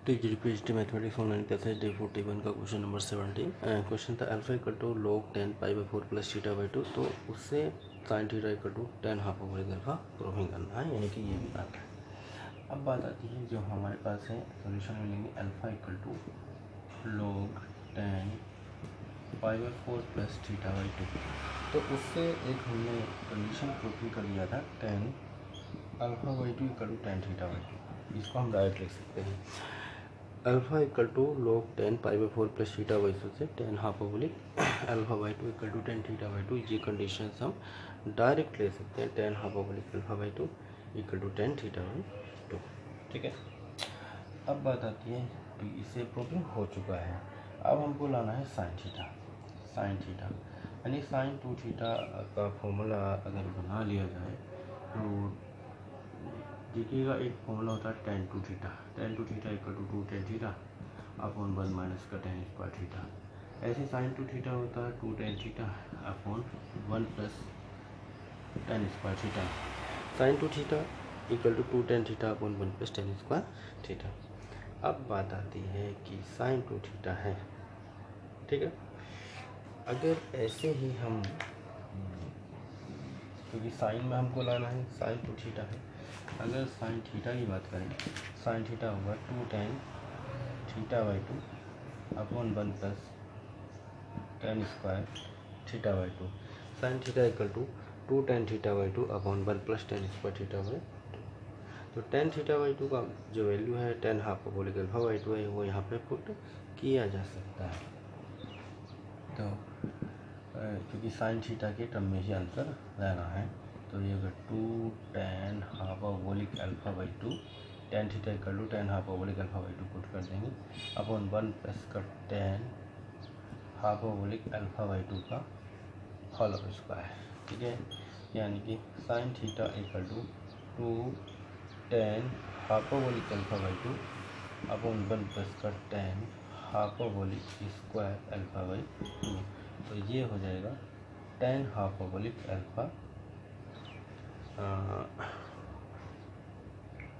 TG PhD mathematics online classes day 41 का question number 17। Question था alpha equal to log 10 pi by 4 plus theta by 2, तो उससे sine theta equal to 10 half over alpha proving करना है, यानी कि ये भी बात है। अब बात आती है जो हमारे पास है सोल्यूशन मिलेंगे alpha equal to log 10 pi by 4 plus theta by 2, तो उससे एक हमने कंडीशन प्रूविंग कर लिया था 10 alpha by 2 equal to 10 theta by 2। इसको हम डायरेक्ट लिख सकते हैं alpha equal to log 10 pi by 4 plus theta by 2 से 10 half oblique alpha by 2 equal to 10 theta by 2। ये कंडीशन हम डायरेक्ट ले सकते हैं 10 half oblique alpha by 2 equal to 10 theta by 2। ठीक है, अब बात आती है कि इसे प्रूविंग हो चुका है। अब हमको लाना है साइन थीटा। साइन थीटा यानी साइन 2 थीटा का फॉर्मूला अगर बना लिया जाए तो देखिएगा, एक फॉर्मूला होता है tan 2 theta. tan 2 theta equal to 2 tan theta upon 1 minus का tan स्क्वायर थीटा। ऐसे sin 2 थीटा होता है 2 tan theta upon 1 plus tan square theta. sin 2 theta equal to 2 tan theta upon 1 plus tan square theta. अब बात आती है कि sin 2 theta है, ठीक है। अगर ऐसे ही हम, क्योंकि साइन में हमको लाना है, sin 2 थीटा है, अगर साइन थीटा की बात करें, साइन थीटा होगा 2 tan theta by 2 upon 1 plus tan square theta by 2। Sine theta equal to 2 tan theta by 2 upon 1 plus tan square theta by 2। तो tan थीटा बाई 2 का जो value है 10 हाफ ओब्लिक अल्फा बाई 2 है, वो यहाँ पे put किया जा सकता है। तो क्योंकि साइन थीटा के टर्म में ही आंसर रहना है, तो ये अगर 2 tan half oblique alpha by 2 tan theta equal to 10 half oblique alpha by 2 put कर देंगे अपॉन 1 प्लस का tan half oblique alpha by 2 का होल स्क्वायर। ठीक है, यानी कि sine theta equal to 2 tan half oblique alpha by 2 upon 1 plus का tan half oblique square alpha by 2। तो ये हो जाएगा 10 half oblique alpha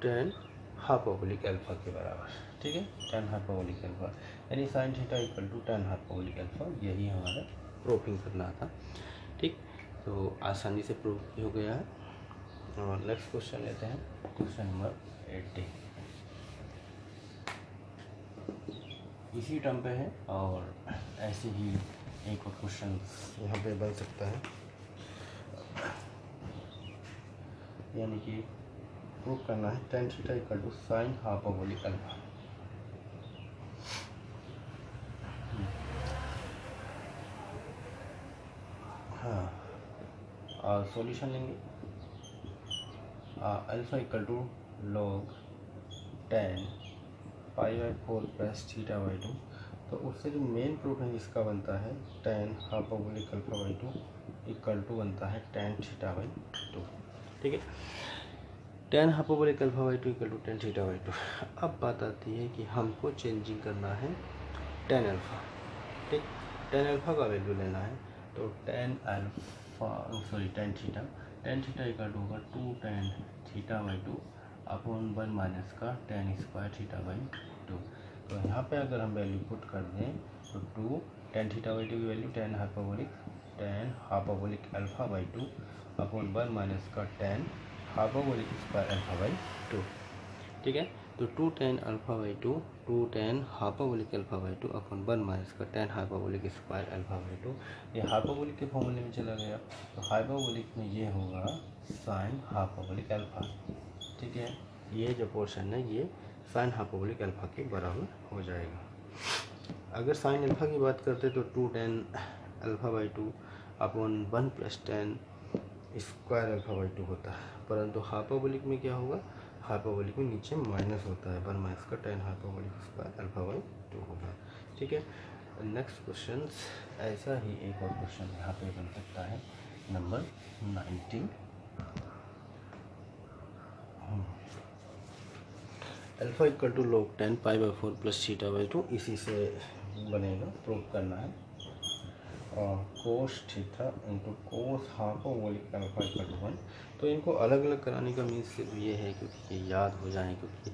10 half oblique alpha के बराबर। ठीक है, 10 हाफ ओब्लिक अल्फा यानी sine theta equal to 10 half oblique alpha, यही हमारा प्रूविंग करना था। ठीक, तो आसानी से प्रूव हो गया है। और नेक्स्ट क्वेश्चन लेते हैं, क्वेश्चन नंबर 80। इसी टर्म पे है और ऐसे ही एक और क्वेश्चन यहाँ पे बन सकता है, यानी कि प्रूव करना है tan theta equal to sine half oblique alpha. हाँ, और सॉल्यूशन लेंगे alpha equal to log 10 pi by 4 plus theta by 2। तो उससे जो मेन प्रूफ है इसका बनता है tan half oblique alpha by 2 equal to बनता है tan थीटा बाई 2। ठीक है, tan half oblique alpha by 2 equal to tan theta by 2। अब बात आती है कि हमको चेंजिंग करना है tan अल्फा। ठीक, tan अल्फा का वैल्यू लेना है, तो tan थीटा इक्वल टू होगा 2 tan theta by 2 upon 1 minus का tan स्क्वायर थीटा बाई 2। तो यहाँ पे अगर हम वैल्यू पुट कर दें तो 2 tan थीटा बाई 2 की value tan half oblique alpha by 2 upon 1 minus का tan half oblique square alpha by 2। ठीक है, तो 2 tan alpha by 2 2 tan half oblique alpha by 2 upon 1 minus का tan half oblique square alpha by 2। ये half oblique के फॉर्मूले में चला गया, तो हाफ ओब्लिक में ये होगा साइन हाफ ओब्लिक अल्फा। ठीक है, ये जो पोर्शन है ये साइन हाफ ओब्लिक अल्फा के बराबर हो जाएगा। अगर साइन अल्फा की बात करते तो 2 tan alpha by 2 upon 1 plus tan square alpha by 2 होता है, परंतु हाफ ओब्लिक में क्या होगा, हाफ ओब्लिक में नीचे माइनस होता है, 1 माइनस का tan half oblique square alpha by 2 होगा। ठीक है, नेक्स्ट क्वेश्चन ऐसा ही एक और क्वेश्चन यहाँ पे बन सकता है, number 19। Alpha equal to log 10 pi by 4 plus theta by 2, इसी से बनेगा, प्रूव करना है। Cos theta into cos hyperbolic alpha equal to 1। तो इनको अलग अलग कराने का मीन्स सिर्फ ये है क्योंकि ये याद हो जाए, क्योंकि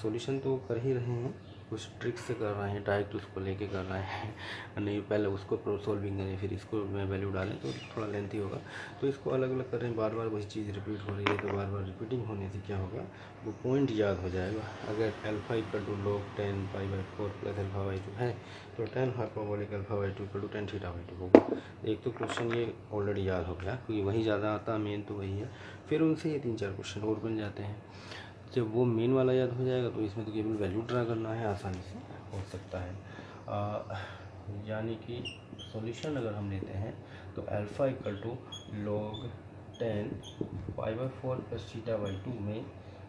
सॉल्यूशन तो कर ही रहे हैं, कुछ ट्रिक्स से कर रहे हैं, डायरेक्ट उसको लेके कर रहे हैं नहीं, पहले उसको सोल्विंग करें फिर इसको में वैल्यू डालें तो थोड़ा लेंथी होगा। तो इसको अलग अलग कर रहे हैं, बार बार वही चीज़ रिपीट हो रही है, तो बार बार रिपीटिंग होने से क्या होगा, वो पॉइंट याद हो जाएगा। अगर alpha equal to log 10 pi by 4 plus alpha by 2 है तो 10 hyperbolic alpha by 2 equal to 10 theta by 2 होगा। एक तो क्वेश्चन ये ऑलरेडी याद हो गया क्योंकि वही ज़्यादा आता, मेन तो वही है। फिर उनसे ये 3-4 क्वेश्चन और बन जाते हैं। जब वो मेन वाला याद हो जाएगा तो इसमें तो केवल वैल्यू ड्रा करना है, आसानी से हो सकता है। यानी कि सॉल्यूशन अगर हम लेते हैं तो alpha equal to log 10 pi by 4 plus theta by 2 में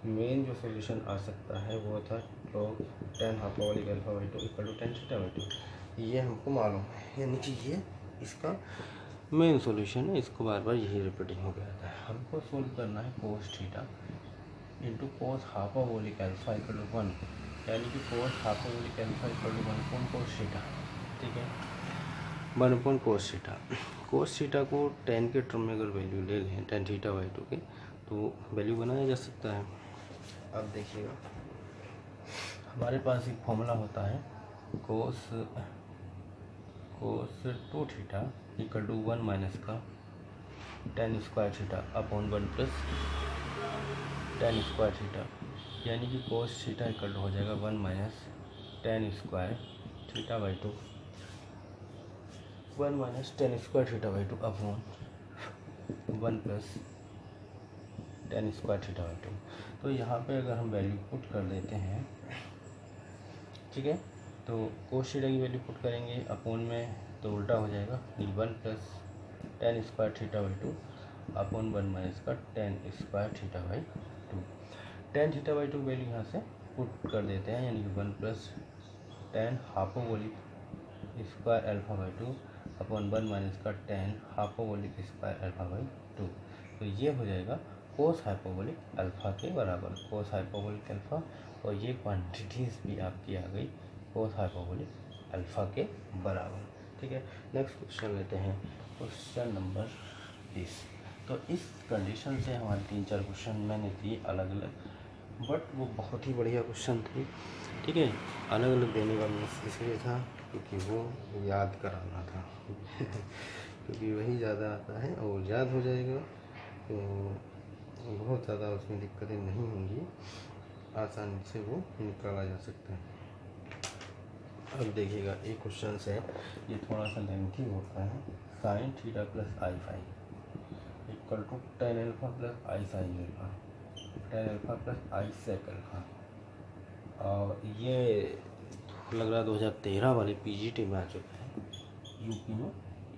मेन जो सॉल्यूशन आ सकता है वो था log 10 hyperbolic alpha by 2 equal to 10 theta by 2। ये हमको मालूम है, यानी कि ये इसका मेन सॉल्यूशन है, इसको बार बार यही रिपीटिंग हो गया था। हमको सोल्व करना है cos theta into cos hyperbolic alpha equal to 1, यानी कि cos hyperbolic alpha equal to 1 upon cos theta. ठीक है, 1 upon cos theta. Cos theta को 10 के टर्म में अगर वैल्यू ले लें 10 थीटा बाई 2 के, तो वैल्यू बनाया जा सकता है। अब देखिएगा हमारे पास एक फॉर्मूला होता है कोस 2 थीटा इक्वल टू 1 माइनस का 10 square theta upon 1 plus 10 square theta, यानी कि कोस थीटा इक्वल टू हो जाएगा 1 minus 10 square theta by 2, 1 minus 10 square theta by 2 upon 1 plus 10 square theta by 2। तो यहाँ पे अगर हम वैल्यू पुट कर देते हैं, ठीक है, तो कोस थीटा की वैल्यू पुट करेंगे अपॉन में तो उल्टा हो जाएगा, 1 plus 10 square theta by 2 upon 1 minus का 10 square theta by 2। 10 theta by 2 value यहाँ से पुट कर देते हैं, यानी कि 1 plus 10 hyperbolic square alpha by 2 upon 1 minus का 10 हाइपरबोलिक स्क्वायर अल्फा बाई 2। तो ये हो जाएगा कोस हाइपरबोलिक अल्फा के बराबर, कोस हाइपरबोलिक अल्फा, और ये क्वांटिटीज़ भी आपकी आ गई कोस हाइपरबोलिक अल्फा के बराबर। ठीक है, नेक्स्ट क्वेश्चन लेते हैं, क्वेश्चन नंबर 20। तो इस कंडीशन से हमारे 3-4 क्वेश्चन मैंने दिए अलग अलग, बट वो बहुत ही बढ़िया क्वेश्चन थे। ठीक है, अलग अलग देने का मीन्स इसलिए था क्योंकि वो याद कराना था क्योंकि वही ज़्यादा आता है और याद हो जाएगा तो बहुत ज़्यादा उसमें दिक्कतें नहीं होंगी, आसानी से वो निकाला जा सकता है। अब देखिएगा एक क्वेश्चन है, ये थोड़ा सा लेंथी होता है, sine theta plus i five equal to ten alpha plus i sine alpha, ten alpha plus i sec alpha. और ये लग रहा है 2013 वाले पीजीटी में आ चुका है, यूपी में,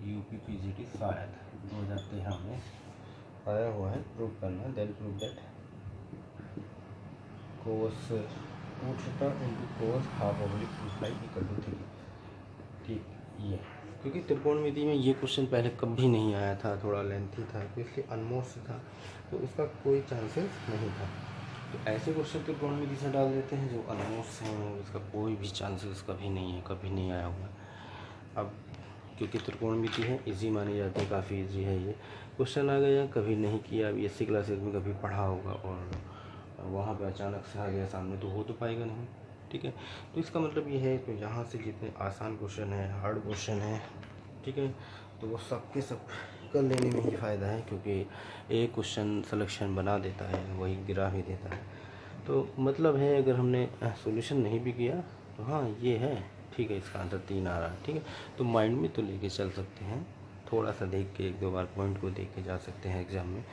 यूपी पीजीटी शायद 2013 में आया हुआ है। प्रूव करना, then prove that cos 2 theta into cos half oblique 2 equal to 3। ठीक, ये क्योंकि त्रिकोणमिति में ये क्वेश्चन पहले कभी नहीं आया था, थोड़ा लेंथी था तो इसलिए अनमोस्ट था, तो इसका कोई चांसेस नहीं था। तो ऐसे क्वेश्चन त्रिकोणमिति से डाल देते हैं जो अनमोस्ट हैं, इसका कोई भी चांसेस कभी नहीं है, कभी नहीं आया हुआ। अब क्योंकि त्रिकोणमिति है, इजी मानी जाती है, काफ़ी इजी है ये क्वेश्चन, आ गया कभी नहीं किया, अब एससी क्लासेस में कभी पढ़ा होगा और वहाँ पे अचानक से आ गया सामने तो हो तो पाएगा नहीं। ठीक है, तो इसका मतलब ये है कि यहाँ से जितने आसान क्वेश्चन है, हार्ड क्वेश्चन है, ठीक है, तो वो सब के सब कर लेने में ही फ़ायदा है, क्योंकि एक क्वेश्चन सिलेक्शन बना देता है, वही गिरा भी देता है। तो मतलब है अगर हमने सॉल्यूशन नहीं भी किया तो हाँ ये है, ठीक है, इसका आंसर 3 आ रहा है। ठीक है, तो माइंड में तो लेके चल सकते हैं, थोड़ा सा देख के 1-2 बार पॉइंट को देख के जा सकते हैं एग्ज़ाम में।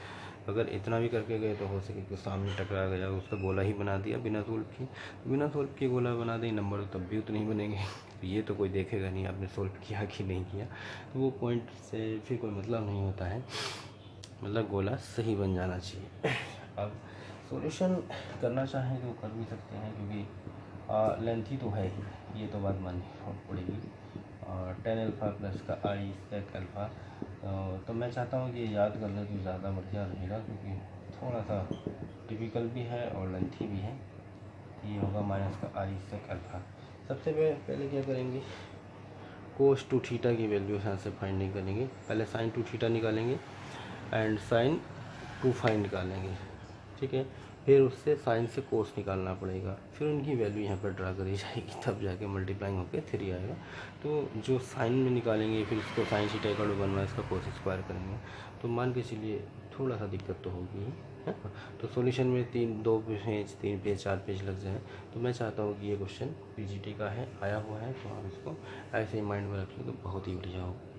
अगर इतना भी करके गए तो हो सके कि सामने टकरा गया, उसका गोला ही बना दिया बिना सोल्व किए, बिना सोल्व किए गोला बना दें, नंबर तब भी उतने ही बनेंगे। तो ये तो कोई देखेगा नहीं आपने सोल्व किया कि नहीं किया, तो वो पॉइंट से फिर कोई मतलब नहीं होता है, मतलब गोला सही बन जाना चाहिए। अब सॉल्यूशन करना चाहें तो कर भी सकते हैं, क्योंकि लेंथी तो है ही, ये तो बात माननी पड़ेगी। और 10 अल्फ़ा प्लस का आई सेक अल्फ़ा, तो मैं चाहता हूँ कि ये याद कर लें तो ज़्यादा बढ़िया रहेगा, क्योंकि थोड़ा सा टिपिकल भी है और लेंथी भी है। ये होगा माइनस का आई सेक अल्फ़ा। सबसे पहले क्या करेंगे, कोस टू थीटा की वैल्यू यहाँ से फाइंड नहीं करेंगे, पहले साइन टू थीटा निकालेंगे एंड साइन टू फाइव निकालेंगे, ठीक है। फिर उससे साइन से कोस निकालना पड़ेगा, फिर उनकी वैल्यू यहाँ पर ड्रा करी जाएगी, तब जाके मल्टीप्लाइंग होकर 3 आएगा। तो जो साइन में निकालेंगे फिर इसको साइन थीटा इक्वल टू 1 इसका कोस स्क्वायर करेंगे, तो मान के चलिए थोड़ा सा दिक्कत तो होगी ही, है। तो सॉल्यूशन में 2 पेज 3 पेज 4 पेज लग जाए, तो मैं चाहता हूँ कि ये क्वेश्चन पीजीटी का है, आया हुआ है, तो आप इसको ऐसे ही माइंड में रख लें तो बहुत ही बढ़िया होगा।